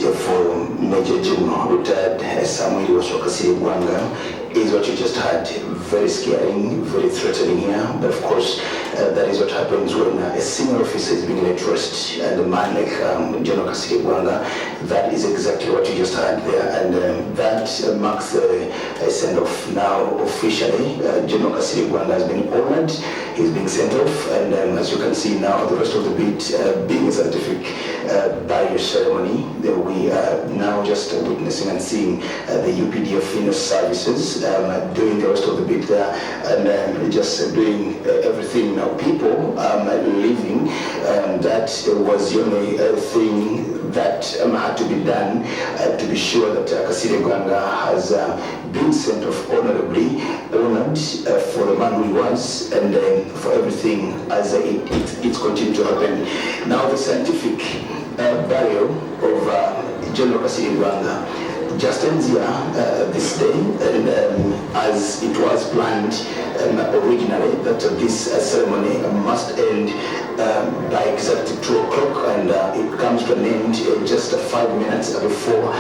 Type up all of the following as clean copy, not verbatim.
for Major General retired Samuel Kasirye Gwanga is what you just heard. Very scaring, very threatening here. But of course, that is what happens when a senior officer is being let rest. And a man like General Kasirye Gwanga, that is exactly what you just heard there. And that marks a send-off. Now, officially, General Kasirye Gwanga has been honored. He's being sent off. And as you can see now, the rest of the bit being a scientific barrier ceremony, we are now just witnessing and seeing the UPDF Inner Services doing the rest of the bit there, and just doing everything. Now people leaving, that was the only thing that had to be done to be sure that Kasirye Gwanga has been sent off honorably, honored for the man who he was, and for everything as it's continued to happen. Now the scientific burial of General Kasirye Gwanga just ends here this day, and as it was planned originally, that this ceremony must end by exactly 2 o'clock, and it comes to an end just 5 minutes before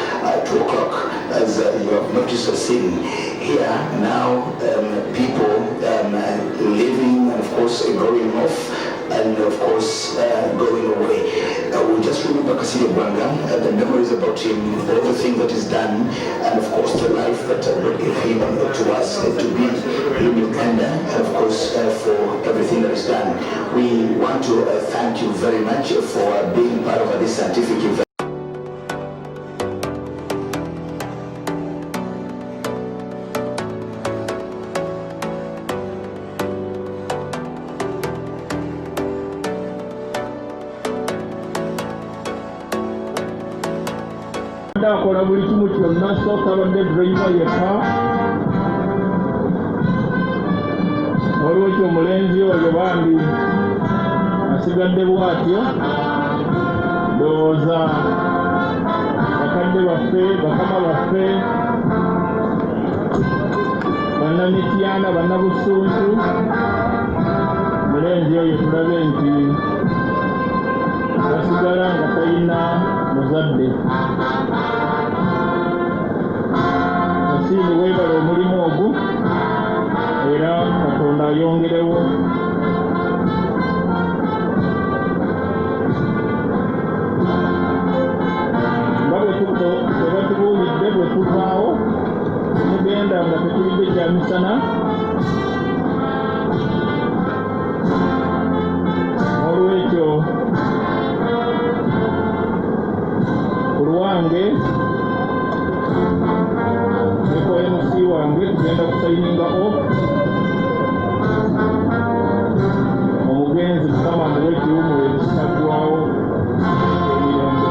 2 o'clock. As you have noticed or seen here now, people leaving and of course going off, and of course going away. We just remember Kasirye Gwanga, the memories about him, all the things that he's done, and of course the life that God gave him to us to be in Uganda, and of course for everything that is done. We want to thank you very much for being part of this scientific event. akola buli kimu kyonna sooka abadde driver yekka. Waliwo ekyo omulenzi oyo bambi asigadde bw'atyo. Ndowooza bakadde baffe, bakama baffe, bannamityana, bannabusunzu, omulenzi oyo tulabe nti asigala nga talina muzadde. Asiini weebale omulimu ogwo, era Katonda ayongerewo. Nga bwe batubuulidde bwe tuvaawo, mugenda nga tetulidde kya misana. Olwekyo ku lwange ne ku MC wange tugenda kusayininga off omugenzi Mukama muwe ekiwumula ekitaggwaawo emirembe.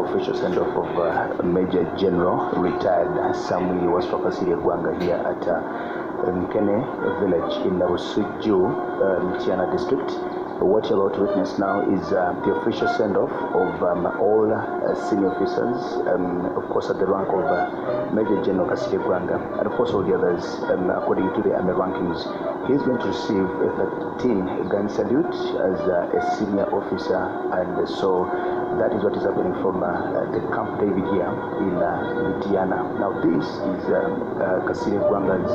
Official send-off of Major General retired Samuel Kasirye Gwanga here at Nkene village in Busuju, Mityana district. What you're about to witness now is the official send-off of all senior officers, of course at the rank of Major General Kasirye Gwanga, and of course all the others according to the army rankings. He's going to receive a 13 gun salute as a senior officer, and so that is what is happening from the Camp David here in Mityana. Now this is Kasirye Gwanga's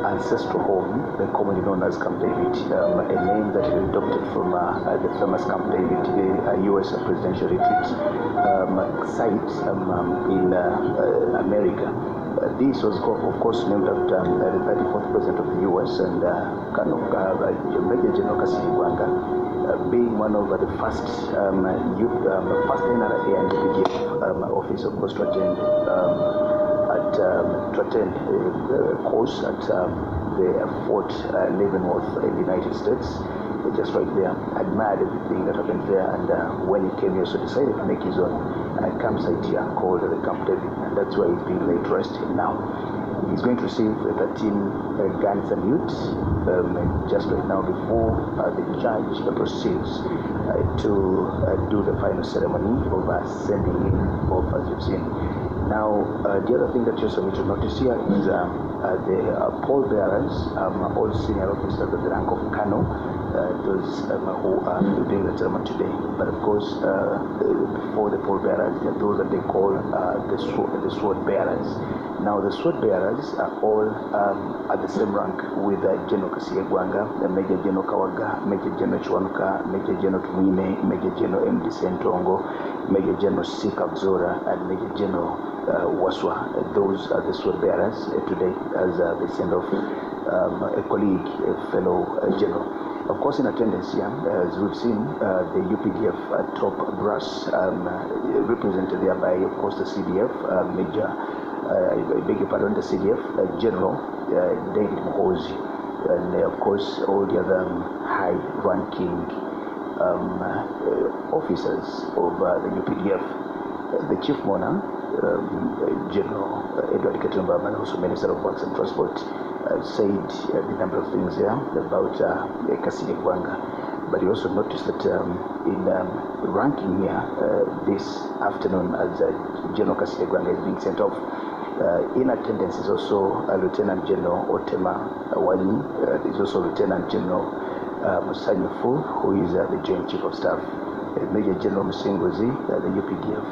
ancestral home, commonly known as Camp David, a name that is adopted from the famous Camp David, the US presidential retreat site in America. This was, of course, named after the 34th president of the US, and Major General Kasirye Gwanga, being one of the first first NRA and UPDF office, of course, to attend a course at the Fort Leavenworth in the United States. Just right there, admired everything that happened there, and when he came here, so decided to make his own campsite here called the Camp David, and that's where he's being laid rest now. He's going to receive 13 gun salute just right now before the judge proceeds to do the final ceremony of sending him off, as you've seen. Now, the other thing that you also need to notice here is the pallbearers, all senior officers at the rank of Colonel, those who are doing the ceremony today. But of course, before the pallbearers, there are those that they call the sword bearers. Now, the sword bearers are all at the same rank with General Kasirye Gwanga, Major General Kawaga, Major General Chwanuka, Major General Tumwine, Major General MD Sentongo, Major General Sika Zora, and Major General Waswa. Those are the sword bearers today as they send off a colleague, a fellow general. Of course, in attendance here, as we've seen, the UPDF top brass represented there by, of course, the CDF Major. I beg your pardon, the CDF General David Muhozi, and of course all the other high-ranking officers of the UPDF. The Chief Mourner, General Edward Katumba, and also Minister of Works and Transport, said a number of things there about Kasirye Gwanga. But you also noticed that in ranking here this afternoon as General Kasirye Gwanga is being sent off, in attendance is also Lieutenant General Otema Wali. There's also Lieutenant General Musanyifu, who is the Joint Chief of Staff. Major General Musingozi, the UPDF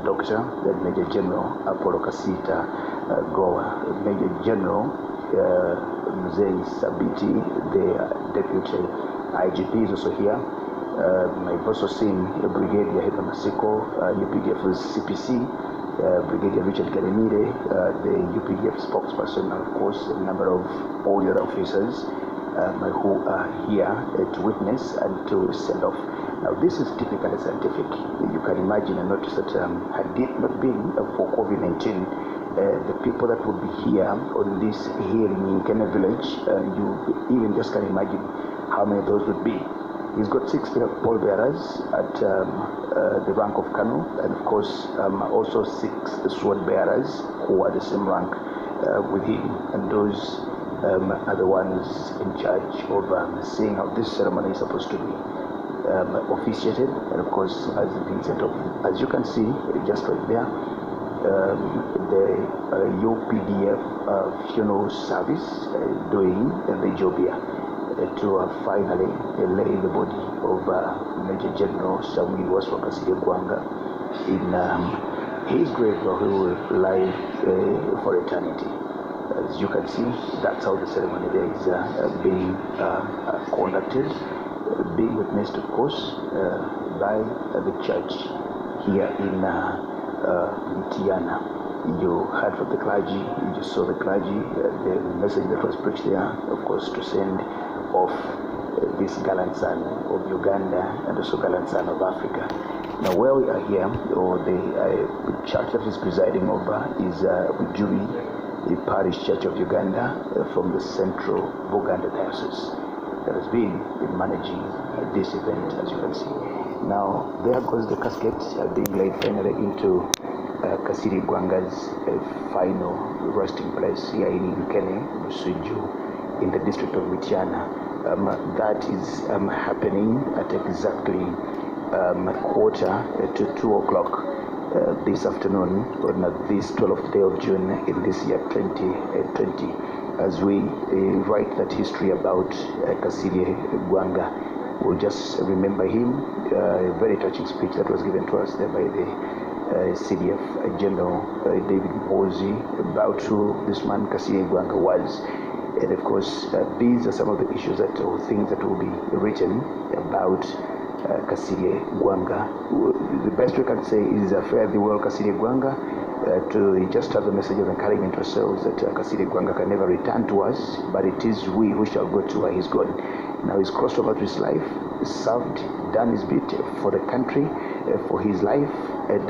Doctor, then Major General Apollo Kasita Goa, Major General Mzee Sabiti, the Deputy IGP is also here. I've also seen Brigadier Heather Masiko, UPDF's CPC, Brigadier Richard Kalemire, the UPDF spokesperson, and of course a number of all the other officers who are here to witness and to send off. Now this is typically scientific. You can imagine and notice that had it not been for COVID-19, the people that would be here on this hearing in Kenya village, you even just can imagine how many of those would be. He's got 6 pallbearers at the rank of Colonel, and of course also 6 sword bearers who are the same rank with him, and those are the ones in charge of seeing how this ceremony is supposed to be officiated, and of course as being set up. As you can see just right there, the UPDF funeral service doing the job here to finally lay the body of Major General Samuel Waswa Kasirye Gwanga in his grave, where he will lie for eternity. As you can see, that's how the ceremony there is being conducted, being witnessed, of course, by the church here in Tiana. You heard from the clergy, you just saw the clergy, the message that was preached there, of course, to send off this gallant son of Uganda and also gallant son of Africa. Now where we are here, or the church that is presiding over is Ujuri, the parish church of Uganda from the central Buganda diocese that has been managing this event, as you can see. Now there goes the casket being laid finally into Kasirye Gwanga's final resting place here in Nkene, Busuju, in the district of Mityana. That is happening at exactly 1:45 this afternoon on this 12th day of June in this year 2020, as we write that history about Kasirye Gwanga. We'll just remember him, a very touching speech that was given to us there by the CDF General David Muhozi about who this man Kasirye Gwanga was. And of course, these are some of the issues or things that will be written about Kasirye Gwanga. The best we can say is fare thee well, Kasirye Gwanga, to just have a message of encouragement to ourselves that Kasirye Gwanga can never return to us, but it is we who shall go to where he's gone. Now he's crossed over to his life, served, done his bit for the country, for his life, and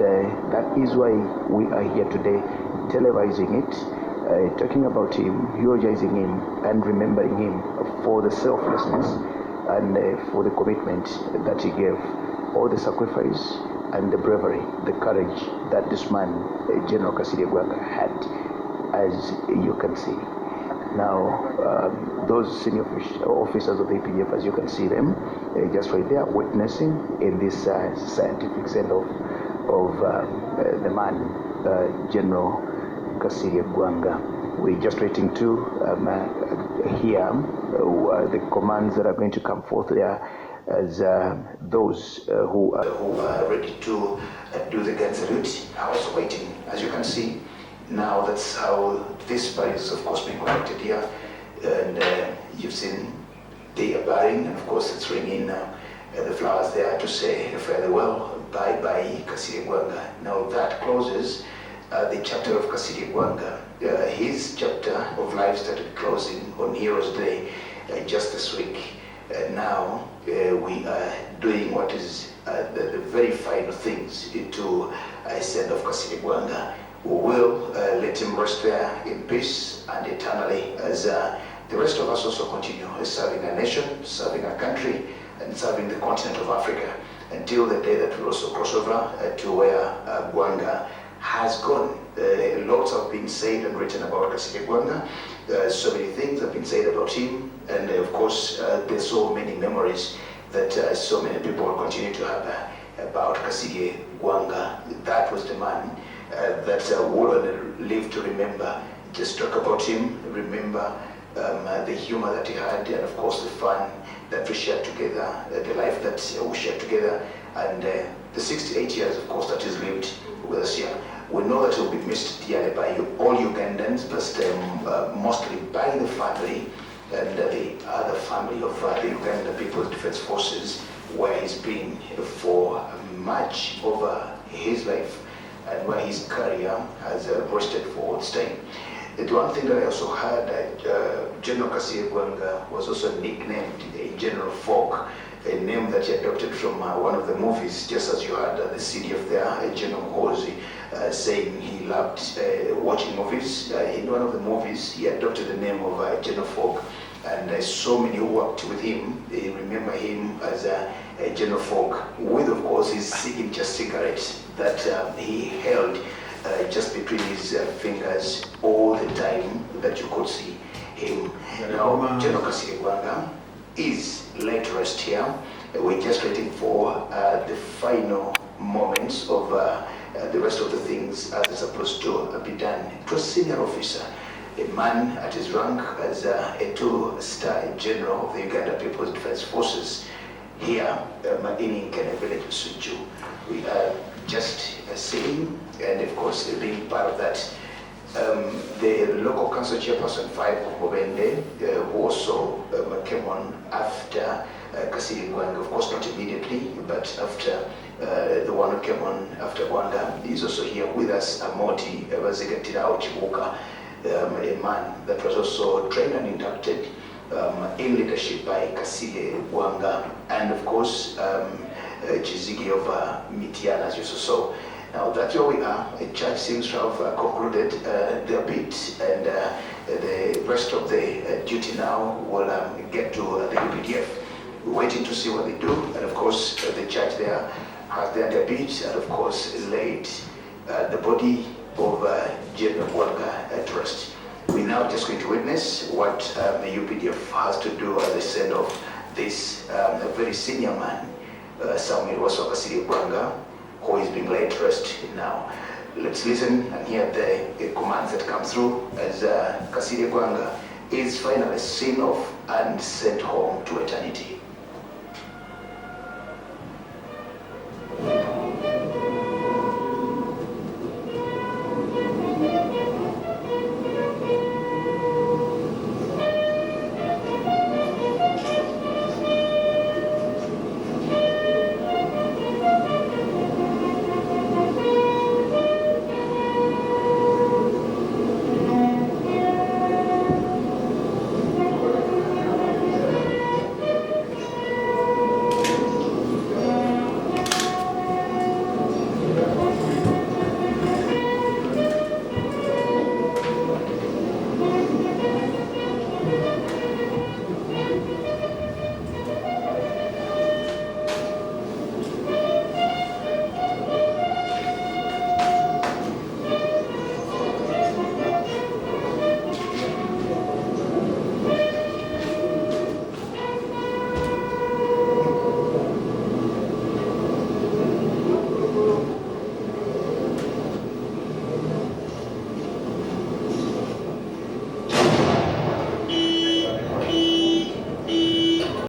that is why we are here today, televising it, talking about him, eulogizing him, and remembering him for the selflessness and for the commitment that he gave, all the sacrifice and the bravery, the courage that this man, General Kasirye Gwanga, had. as you can see. Now, those senior officers of the APDF, as you can see them, just right there, witnessing in this scientific send of the man, General Kasirye Gwanga. We're just waiting to hear the commands that are going to come forth there as those who are ready to do the gun salute are also waiting. As you can see, now that's how this parade is, of course, being conducted here. And you've seen they are bowing, and of course it's ringing the flowers there to say farewell, bye-bye, Kasirye Gwanga. Now that closes the chapter of Kasirye Gwanga. His chapter of life started closing on Heroes Day just this week. Now we are doing what is the very final things to send off Kasirye Gwanga. We will let him rest there in peace and eternally as the rest of us also continue serving our nation, serving our country, and serving the continent of Africa until the day that we also cross over to where Gwanga has gone. Lots have been said and written about Kasirye Gwanga. So many things have been said about him, and of course there's so many memories that so many people continue to have about Kasirye Gwanga. That was the man that we'll live to remember. Just talk about him, remember the humor that he had, and of course the fun that we shared together, the life that we shared together, and the 68 years, of course, that he's lived with us here. We know that he'll be missed dearly by all Ugandans, but mostly by the family and the other family of the Uganda People's Defense Forces, where he's been for much over his life and where his career has rested for its time. The one thing that I also heard that General Kasirye Gwanga was also nicknamed General Folk, a name that he adopted from one of the movies, just as you heard the CDF there, General Hosi, saying he loved watching movies. In one of the movies, he adopted the name of General Folk, and so many who worked with him, they remember him as General Folk, with, of course, his signature cigarette that he held just between his fingers all the time that you could see him. Now, General Kasirye Gwanga is laid to rest here. We're just waiting for the final moments of the rest of the things as it's supposed to be done. To a senior officer, a man at his rank as a 2-star general of the Uganda People's Defense Forces here in Kenya village, Suju. We are just seeing, and of course being part of that. The local council chairperson 5 of Mobende, who also came on after Kasirye Gwanga, of course not immediately, but after the one who came on after Gwanga, is also here with us, Amoti Bazigatira Chibuka, a man that was also trained and inducted in leadership by Kasirye Gwanga, and of course Chizigi of Mitiana, as you saw. Now that's where we are. The church seems to have concluded their bit, and the rest of the duty now will get to the UPDF. We're waiting to see what they do, and of course the church there has their bit, and of course laid the body of General Gwanga to rest. We're now just going to witness what the UPDF has to do as they send off this very senior man, Samuel Kasirye Gwanga, who is being laid to rest now. Let's listen and hear the commands that come through as Kasirye Gwanga is finally seen off and sent home to eternity.